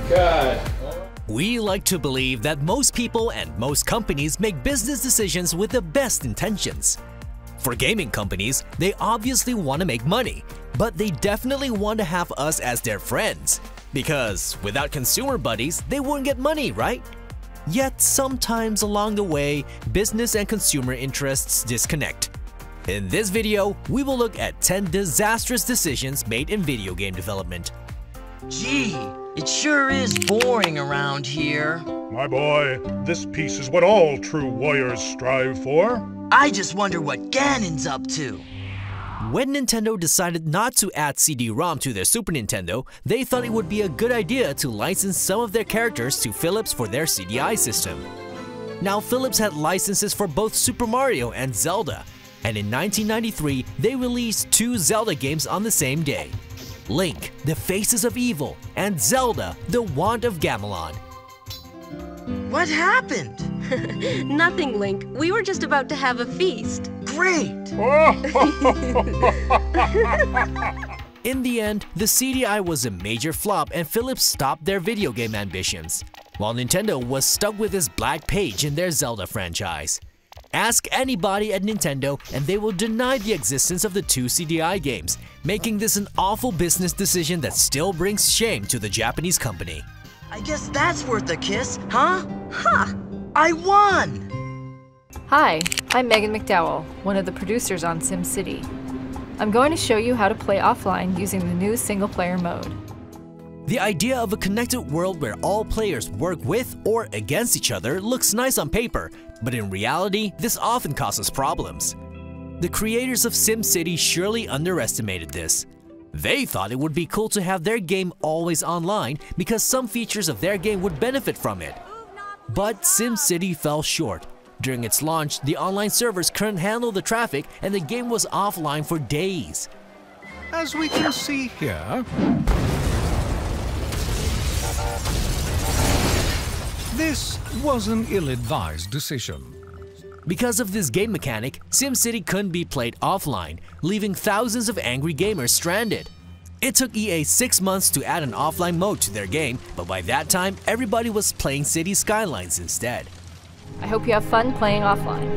God. We like to believe that most people and most companies make business decisions with the best intentions. For gaming companies, they obviously want to make money, but they definitely want to have us as their friends. Because without consumer buddies, they wouldn't get money, right? Yet sometimes along the way, business and consumer interests disconnect. In this video, we will look at 10 disastrous decisions made in video game development. Gee, it sure is boring around here. My boy, this piece is what all true warriors strive for. I just wonder what Ganon's up to. When Nintendo decided not to add CD-ROM to their Super Nintendo, they thought it would be a good idea to license some of their characters to Philips for their CDI system. Now, Philips had licenses for both Super Mario and Zelda, and in 1993, they released 2 Zelda games on the same day: Link, The Faces of Evil, and Zelda, The Wand of Gamelon. What happened? Nothing, Link. We were just about to have a feast. Great! In the end, the CDI was a major flop and Philips stopped their video game ambitions, while Nintendo was stuck with this black page in their Zelda franchise. Ask anybody at Nintendo and they will deny the existence of the 2 CDI games, making this an awful business decision that still brings shame to the Japanese company. I guess that's worth a kiss, huh? Ha! I won! Hi, I'm Megan McDowell, one of the producers on SimCity. I'm going to show you how to play offline using the new single-player mode. The idea of a connected world where all players work with or against each other looks nice on paper, but in reality, this often causes problems. The creators of SimCity surely underestimated this. They thought it would be cool to have their game always online because some features of their game would benefit from it. But SimCity fell short. During its launch, the online servers couldn't handle the traffic and the game was offline for days. As we can see here, this was an ill-advised decision. Because of this game mechanic, SimCity couldn't be played offline, leaving thousands of angry gamers stranded. It took EA 6 months to add an offline mode to their game, but by that time, everybody was playing City Skylines instead. I hope you have fun playing offline.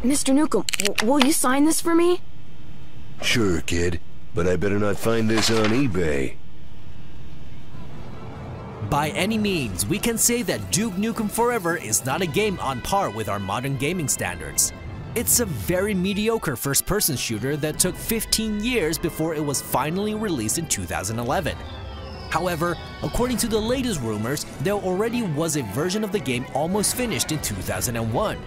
Mr. Nukem, will you sign this for me? Sure, kid, but I better not find this on eBay. By any means, we can say that Duke Nukem Forever is not a game on par with our modern gaming standards. It's a very mediocre first-person shooter that took 15 years before it was finally released in 2011. However, according to the latest rumors, there already was a version of the game almost finished in 2001.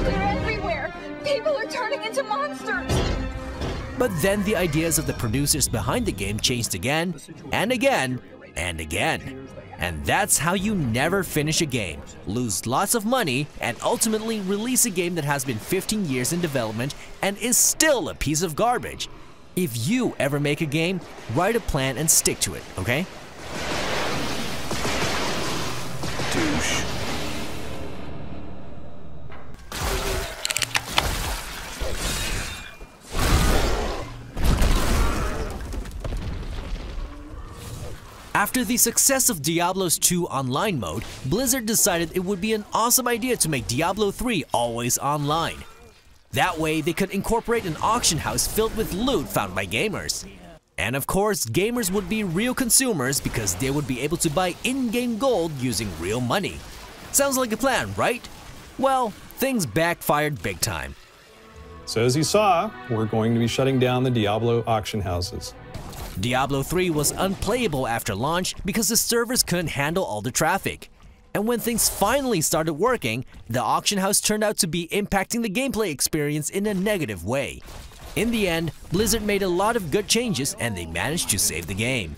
They're everywhere! People are turning into monsters! But then the ideas of the producers behind the game changed again, and again, and again. And that's how you never finish a game, lose lots of money, and ultimately release a game that has been 15 years in development and is still a piece of garbage. If you ever make a game, write a plan and stick to it, okay? Douche. After the success of Diablo's 2 online mode, Blizzard decided it would be an awesome idea to make Diablo 3 always online. That way, they could incorporate an auction house filled with loot found by gamers. And of course, gamers would be real consumers because they would be able to buy in-game gold using real money. Sounds like a plan, right? Well, things backfired big time. So as you saw, we're going to be shutting down the Diablo auction houses. Diablo 3 was unplayable after launch because the servers couldn't handle all the traffic. And when things finally started working, the auction house turned out to be impacting the gameplay experience in a negative way. In the end, Blizzard made a lot of good changes and they managed to save the game.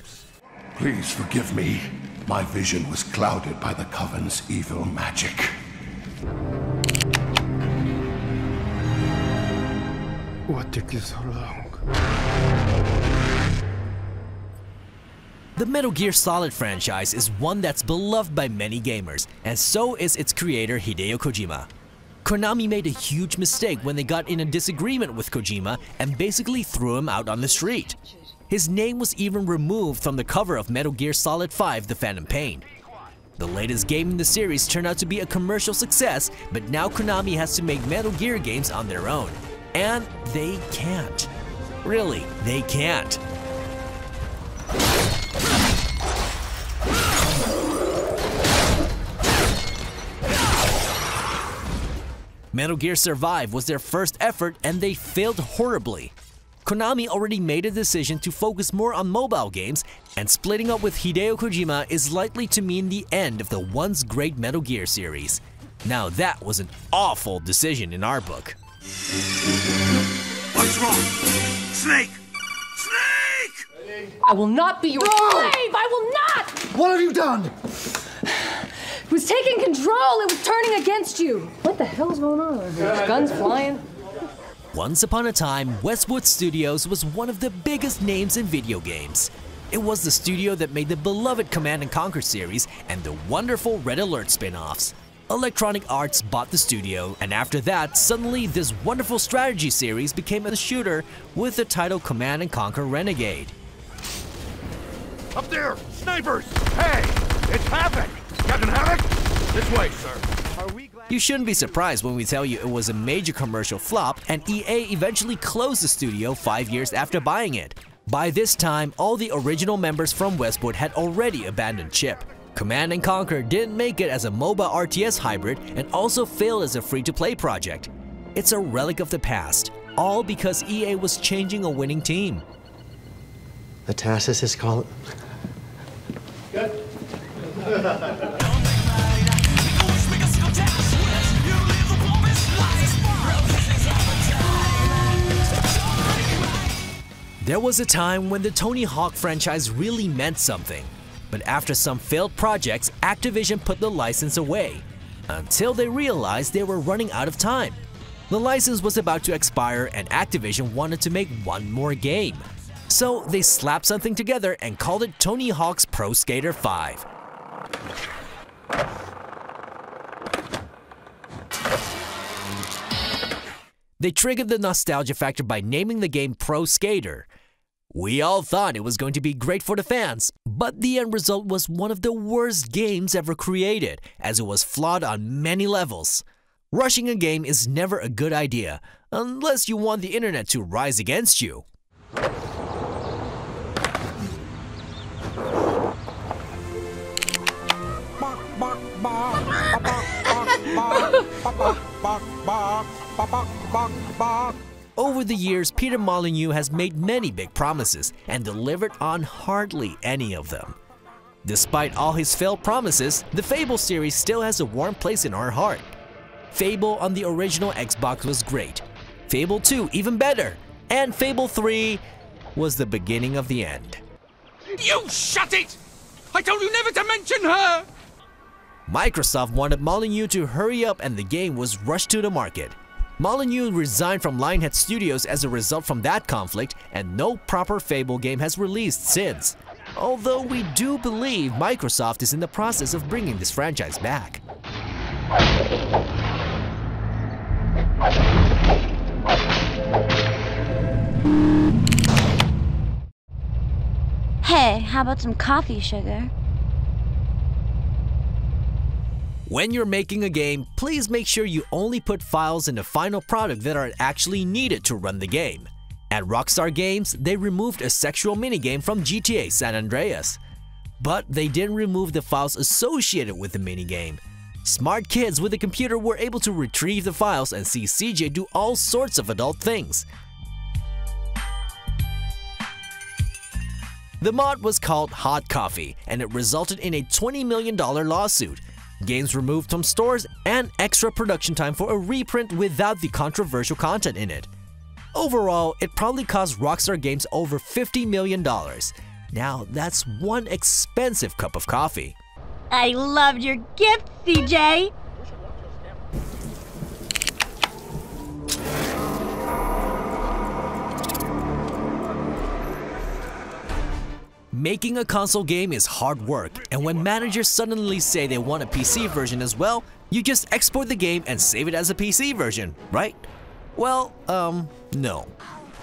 Please forgive me. My vision was clouded by the Coven's evil magic. What took you so long? The Metal Gear Solid franchise is one that's beloved by many gamers, and so is its creator Hideo Kojima. Konami made a huge mistake when they got in a disagreement with Kojima and basically threw him out on the street. His name was even removed from the cover of Metal Gear Solid 5: The Phantom Pain. The latest game in the series turned out to be a commercial success, but now Konami has to make Metal Gear games on their own. And they can't. Really, they can't. Metal Gear Survive was their first effort and they failed horribly. Konami already made a decision to focus more on mobile games, and splitting up with Hideo Kojima is likely to mean the end of the once great Metal Gear series. Now that was an awful decision in our book. What's wrong? Snake! Snake! I will not be your slave! I will not! What have you done? It was taking control! It was turning against you! What the hell's going on over here? Guns flying? Once upon a time, Westwood Studios was one of the biggest names in video games. It was the studio that made the beloved Command & Conquer series and the wonderful Red Alert spin-offs. Electronic Arts bought the studio, and after that, suddenly this wonderful strategy series became a shooter with the title Command & Conquer Renegade. Up there! Snipers! Hey! It's Havoc! Captain Havoc? This way, sir. You shouldn't be surprised when we tell you it was a major commercial flop, and EA eventually closed the studio 5 years after buying it. By this time, all the original members from Westwood had already abandoned ship. Command & Conquer didn't make it as a MOBA RTS hybrid and also failed as a free-to-play project. It's a relic of the past, all because EA was changing a winning team. The TASIS is calling. Good. There was a time when the Tony Hawk franchise really meant something. But after some failed projects, Activision put the license away, until they realized they were running out of time. The license was about to expire and Activision wanted to make one more game. So they slapped something together and called it Tony Hawk's Pro Skater 5. They triggered the nostalgia factor by naming the game Pro Skater. We all thought it was going to be great for the fans, but the end result was one of the worst games ever created, as it was flawed on many levels. Rushing a game is never a good idea, unless you want the internet to rise against you. Over the years, Peter Molyneux has made many big promises and delivered on hardly any of them. Despite all his failed promises, the Fable series still has a warm place in our heart. Fable on the original Xbox was great, Fable 2 even better, and Fable 3 was the beginning of the end. You shut it! I told you never to mention her! Microsoft wanted Molyneux to hurry up and the game was rushed to the market. Molyneux resigned from Lionhead Studios as a result from that conflict, and no proper Fable game has released since. Although we do believe Microsoft is in the process of bringing this franchise back. Hey, how about some coffee, sugar? When you're making a game, please make sure you only put files in the final product that are actually needed to run the game. At Rockstar Games, they removed a sexual minigame from GTA San Andreas. But they didn't remove the files associated with the minigame. Smart kids with a computer were able to retrieve the files and see CJ do all sorts of adult things. The mod was called Hot Coffee, and it resulted in a $20 million lawsuit. Games removed from stores, and extra production time for a reprint without the controversial content in it. Overall, it probably cost Rockstar Games over $50 million. Now, that's one expensive cup of coffee. I loved your gift, CJ! Making a console game is hard work, and when managers suddenly say they want a PC version as well, You just export the game and save it as a PC version, right? Well, no.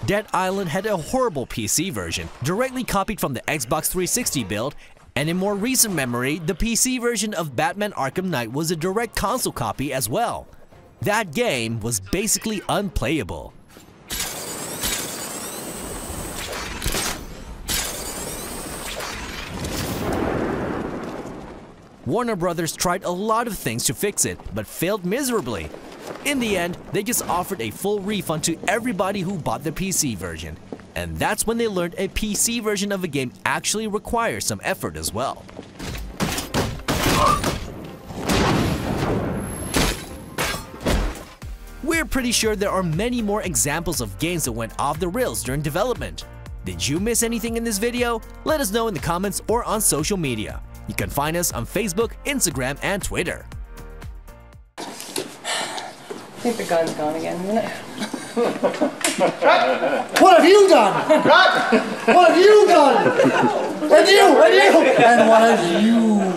Dead Island had a horrible PC version, directly copied from the Xbox 360 build, and in more recent memory, the PC version of Batman Arkham Knight was a direct console copy as well. That game was basically unplayable. Warner Brothers tried a lot of things to fix it, but failed miserably. In the end, they just offered a full refund to everybody who bought the PC version. And that's when they learned a PC version of a game actually requires some effort as well. We're pretty sure there are many more examples of games that went off the rails during development. Did you miss anything in this video? Let us know in the comments or on social media. You can find us on Facebook, Instagram, and Twitter. I think the gun's gone again, isn't it? What have you done? What have you done? And you! And what have you